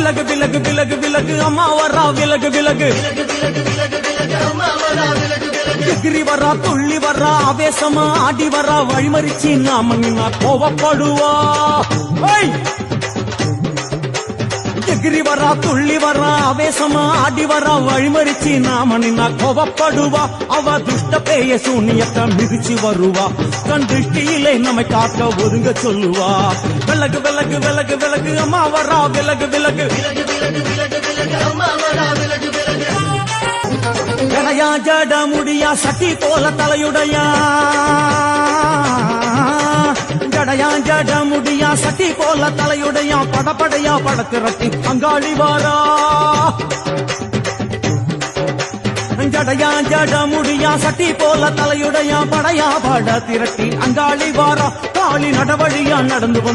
விலகு விலகு விலகு விலகு அம்மா வரா விலகு விலகு எகிரி வரா துள்ளி வரா ஆவேசமா ஆடி வரா வழிமறிச்சு நாம நின்னா கோவப்படுவா எகிரி வரா துள்ளி வரா ஆவேசமா ஆடி வரா வழிமறிச்சு நாம நின்னா கோவப்படுவா அவ துஷ்ட பேய சூனியத்தை மிதிச்சு வருவா கண் திருஷ்டியிலே நம்மை காக்க ஒதுங்க சொல்லுவா விலகு விலகு விலகு விலகு அம்மா வரா விலகு விலகு கடையா ஜட முடியா சட்டி போல தலையுடையா ஜடையா ஜட முடியா சட்டி போல தலையுடையா படப்படையா படத்திரட்டி அங்காளி வாரா ஜடையா ஜட முடியா சட்டி போல தலையுடையா படையா பட திரட்டி அங்காளி வாரா காளி நடவழியா நடந்து